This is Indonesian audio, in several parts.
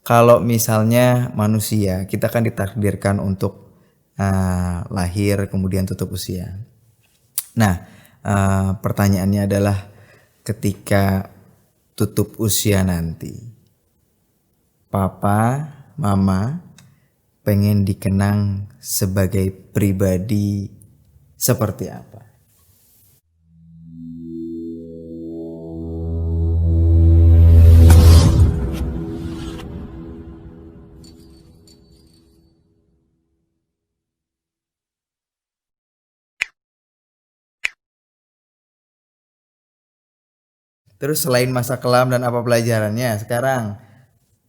Kalau misalnya manusia, kita kan ditakdirkan untuk lahir kemudian tutup usia. Nah, pertanyaannya adalah ketika tutup usia nanti, papa, mama pengen dikenang sebagai pribadi seperti apa? Terus selain masa kelam dan apa pelajarannya, sekarang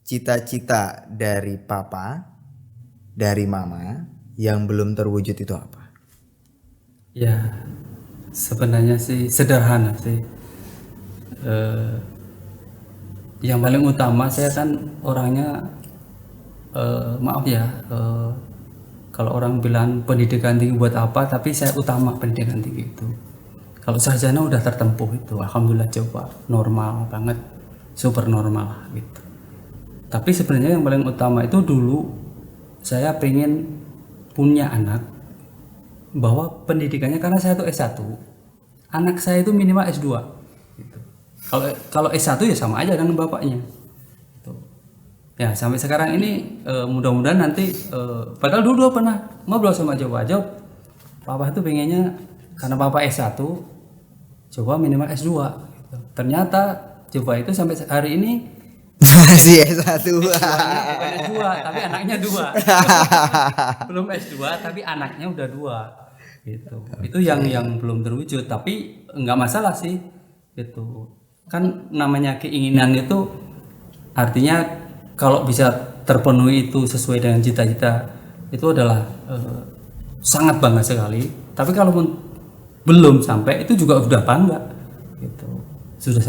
cita-cita dari papa, dari mama yang belum terwujud itu apa? Ya, sebenarnya sih sederhana sih. Yang paling utama saya kan orangnya, maaf ya, kalau orang bilang pendidikan tinggi buat apa, tapi saya utama pendidikan tinggi itu. Kalau sarjana udah tertempuh itu, alhamdulillah coba normal banget, super normal lah gitu. Tapi sebenarnya yang paling utama itu dulu saya pengen punya anak, bahwa pendidikannya karena saya tuh S1, anak saya itu minimal S2 gitu. Kalau S1 ya sama aja dengan bapaknya gitu. Ya sampai sekarang ini mudah-mudahan nanti padahal dulu pernah ngobrol sama Jawa, papa itu pengennya karena papa S1 coba minimal S2 gitu. Ternyata coba itu sampai hari ini Masih S1. bukan S2 tapi anaknya 2. Belum S2 tapi anaknya udah 2 gitu. Itu yang belum terwujud, tapi nggak masalah sih gitu. Kan namanya keinginan itu artinya kalau bisa terpenuhi itu sesuai dengan cita-cita itu adalah sangat bangga sekali. Tapi kalau belum sampai itu juga udah bangga gitu, sudah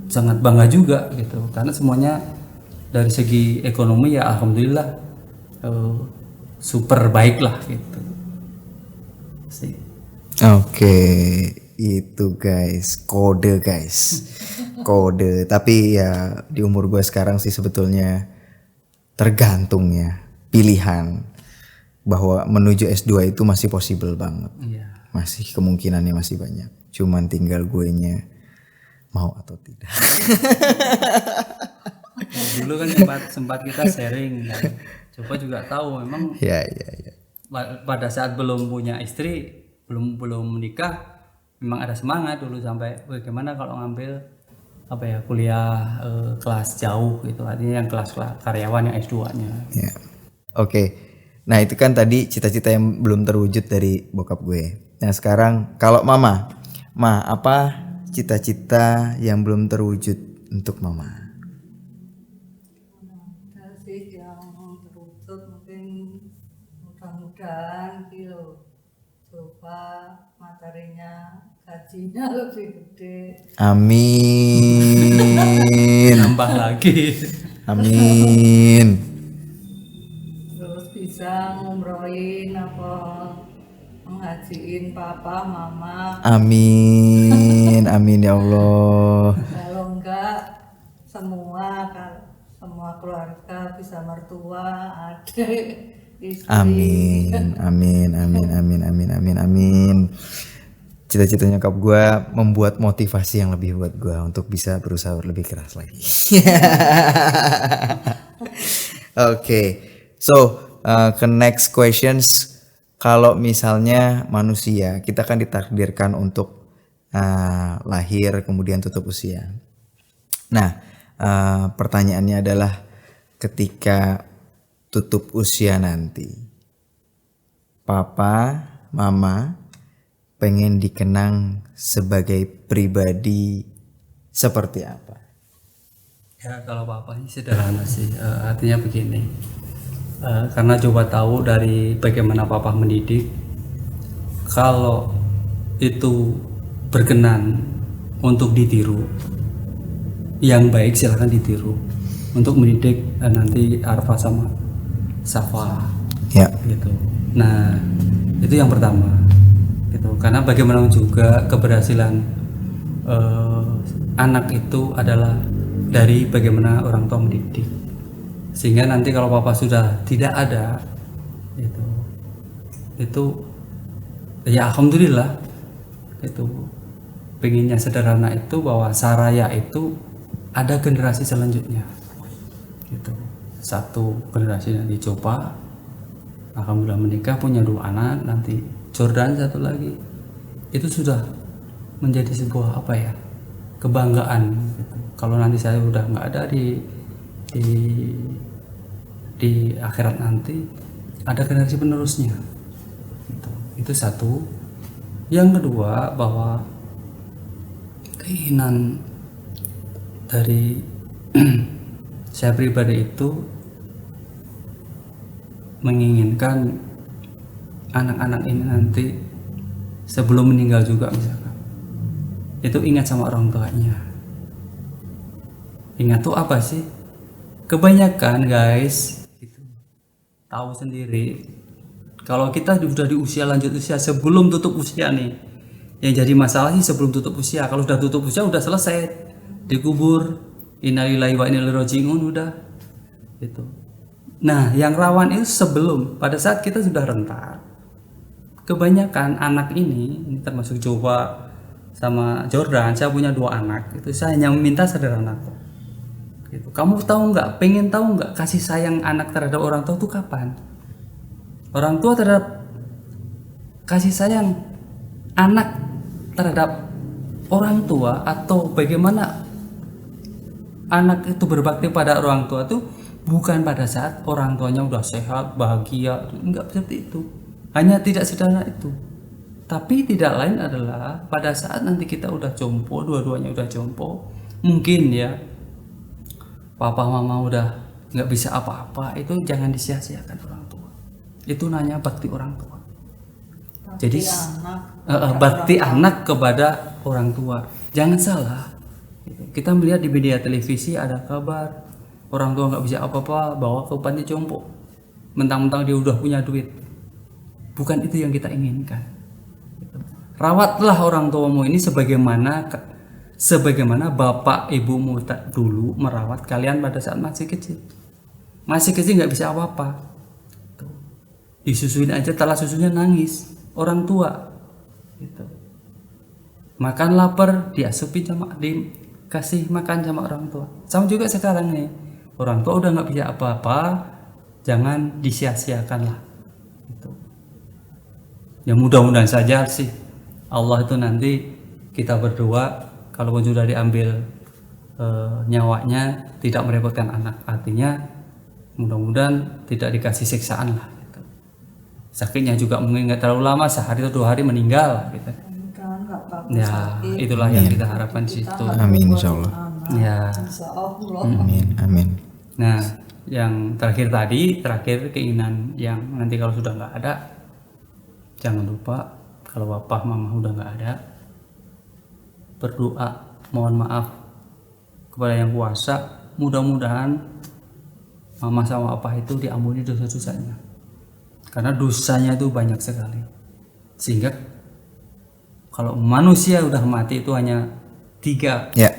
sangat bangga juga gitu, karena semuanya dari segi ekonomi ya alhamdulillah super baik lah gitu sih. Oke, itu guys, kode guys, kode. Tapi ya di umur gue sekarang sih sebetulnya tergantung ya pilihan, bahwa menuju S2 itu masih possible banget. Iya. Masih kemungkinannya masih banyak. Cuman tinggal guenya mau atau tidak. Dulu kan sempat kita sharing kan. Coba juga tahu memang Ya. pada saat belum punya istri, belum menikah, memang ada semangat dulu sampai bagaimana kalau ngambil apa ya kuliah kelas jauh gitu, artinya yang kelas karyawan yang S2-nya. Ya. Oke. Nah, itu kan tadi cita-cita yang belum terwujud dari bokap gue. Nah, sekarang kalau mama, apa cita-cita yang belum terwujud untuk mama? Ada sih yang terwujud, mungkin mudah-mudahan gitu. Coba materinya, gajinya lebih gede. Amin. Tambah lagi. Amin. Terus bisa ngumrohin apa menghajiin papa, mama. Amin. Amin ya Allah. Kalau enggak semua keluarga bisa mertua, adik, istri. Amin. Cita-cita nyokap gue membuat motivasi yang lebih buat gue untuk bisa berusaha lebih keras lagi. Oke, so ke next questions. Kalau misalnya manusia, kita kan ditakdirkan untuk lahir kemudian tutup usia. Nah, pertanyaannya adalah ketika tutup usia nanti, papa, mama pengen dikenang sebagai pribadi seperti apa? Ya kalau papa ini sederhana sih, artinya begini, karena coba tahu dari bagaimana papa mendidik, kalau itu berkenan untuk ditiru, yang baik silahkan ditiru untuk mendidik nanti Arfa sama Safa Ya. gitu. Nah itu yang pertama gitu, karena bagaimanapun juga keberhasilan anak itu adalah dari bagaimana orang tua mendidik Sehingga nanti kalau papa sudah tidak ada, itu ya alhamdulillah, itu pengennya sederhana itu bahwa Saraya itu ada generasi selanjutnya, gitu. Satu generasi yang dicoba, alhamdulillah menikah punya 2 anak, nanti Jordan satu lagi, itu sudah menjadi sebuah apa ya, kebanggaan gitu. Kalau nanti saya udah nggak ada di akhirat nanti, ada generasi penerusnya gitu. Itu satu. Yang kedua, bahwa keinginan dari saya pribadi itu menginginkan anak-anak ini nanti sebelum meninggal juga misalkan, itu ingat sama orang tuanya. Ingat tuh apa sih? Kebanyakan guys itu tahu sendiri, kalau kita sudah di usia lanjut usia, sebelum tutup usia nih, yang jadi masalah sih sebelum tutup usia. Kalau sudah tutup usia udah selesai, dikubur, innalillahi wa inna ilaihi raji'un, udah itu. Nah, yang rawan itu sebelum, pada saat kita sudah renta. Kebanyakan anak ini termasuk Jowa sama Jordan, saya punya 2 anak, itu saya hanya meminta sederhana kok. Gitu. Kamu tahu nggak, pengen tahu nggak kasih sayang anak terhadap orang tua itu kapan? Orang tua terhadap kasih sayang anak terhadap orang tua, atau bagaimana anak itu berbakti pada orang tua itu bukan pada saat orang tuanya udah sehat, bahagia, enggak seperti itu. Hanya tidak sederhana itu. Tapi tidak lain adalah pada saat nanti kita udah jompo, dua-duanya udah jompo, mungkin ya papa mama udah nggak bisa apa-apa, itu jangan disia-siakan orang tua. Itu nanya bakti orang tua. Jadi bakti anak kepada orang tua. Jangan salah. Kita melihat di media televisi ada kabar orang tua nggak bisa apa-apa, bawa ke panti jompo, mentang-mentang dia udah punya duit. Bukan itu yang kita inginkan. Rawatlah orang tuamu ini sebagaimana bapak ibumu dulu merawat kalian pada saat masih kecil. Masih kecil nggak bisa apa-apa, disusuin aja telah susunya nangis orang tua. Gitu. Makan lapar diasupin sama, dikasih makan sama orang tua. Sama juga sekarang nih, orang tua udah nggak bisa apa-apa, jangan disia-siakan lah. Gitu. Ya mudah-mudahan saja sih Allah itu nanti kita berdoa, kalau sudah diambil nyawanya tidak merepotkan anak. Artinya mudah-mudahan tidak dikasih siksaan lah. Gitu. Sakitnya juga mungkin nggak terlalu lama, sehari atau 2 hari meninggal. Gitu. Ya itulah yang kita harapkan di situ. Amin insyaallah. Ya. Amin amin. Nah, yang terakhir keinginan yang nanti kalau sudah nggak ada, jangan lupa kalau bapak mama udah nggak ada, berdoa mohon maaf kepada yang kuasa, mudah-mudahan mama sama papa itu diampuni dosa-dosanya, karena dosanya itu banyak sekali. Sehingga kalau manusia udah mati itu hanya 3 Ya.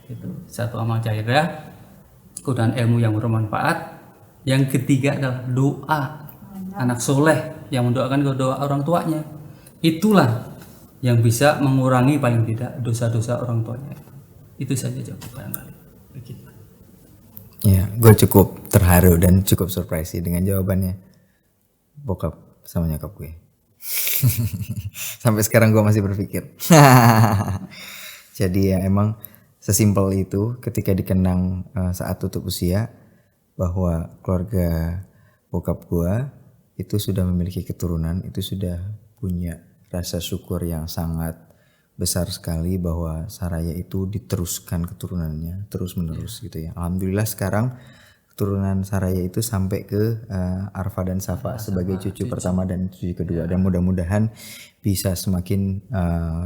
itu, 1 amal jariah, kemudian ilmu yang bermanfaat, yang ketiga adalah doa anak soleh yang mendoakan kedua orang tuanya. Itulah yang bisa mengurangi paling tidak dosa-dosa orang tuanya. Itu saja jawaban barangkali. Begitu. Ya, gue cukup terharu dan cukup surprise sih dengan jawabannya bokap sama nyokap gue. Sampai sekarang gue masih berpikir. Jadi ya emang sesimpel itu ketika dikenang saat tutup usia, bahwa keluarga bokap gue itu sudah memiliki keturunan, itu sudah punya rasa syukur yang sangat besar sekali bahwa Saraya itu diteruskan keturunannya terus menerus gitu ya. Alhamdulillah sekarang keturunan Saraya itu sampai ke Arfa dan Safa sebagai cucu pertama dan cucu kedua, dan mudah-mudahan bisa semakin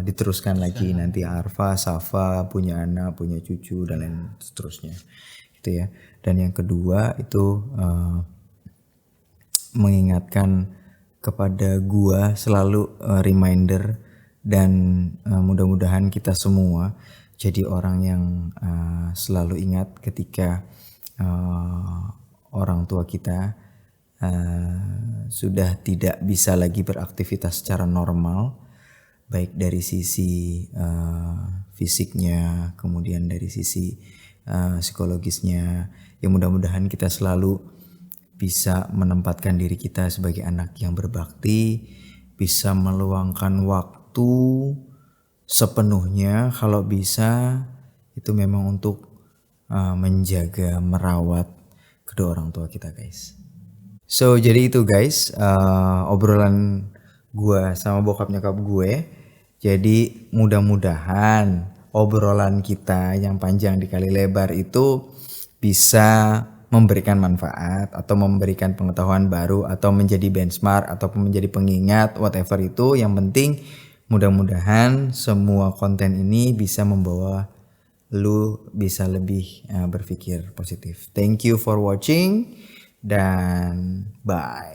diteruskan lagi nanti Arfa, Safa punya anak, punya cucu dan lain seterusnya gitu ya. Dan yang kedua itu mengingatkan kepada gua selalu reminder, dan mudah-mudahan kita semua jadi orang yang selalu ingat ketika orang tua kita sudah tidak bisa lagi beraktivitas secara normal, baik dari sisi fisiknya, kemudian dari sisi psikologisnya. Ya mudah-mudahan kita selalu bisa menempatkan diri kita sebagai anak yang berbakti, bisa meluangkan waktu sepenuhnya kalau bisa itu memang untuk menjaga, merawat kedua orang tua kita guys. So jadi itu guys obrolan gue sama bokap nyokap gue. Jadi mudah-mudahan obrolan kita yang panjang dikali lebar itu bisa memberikan manfaat atau memberikan pengetahuan baru atau menjadi benchmark ataupun menjadi pengingat whatever itu. Yang penting mudah-mudahan semua konten ini bisa membawa lu bisa lebih berpikir positif. Thank you for watching dan bye.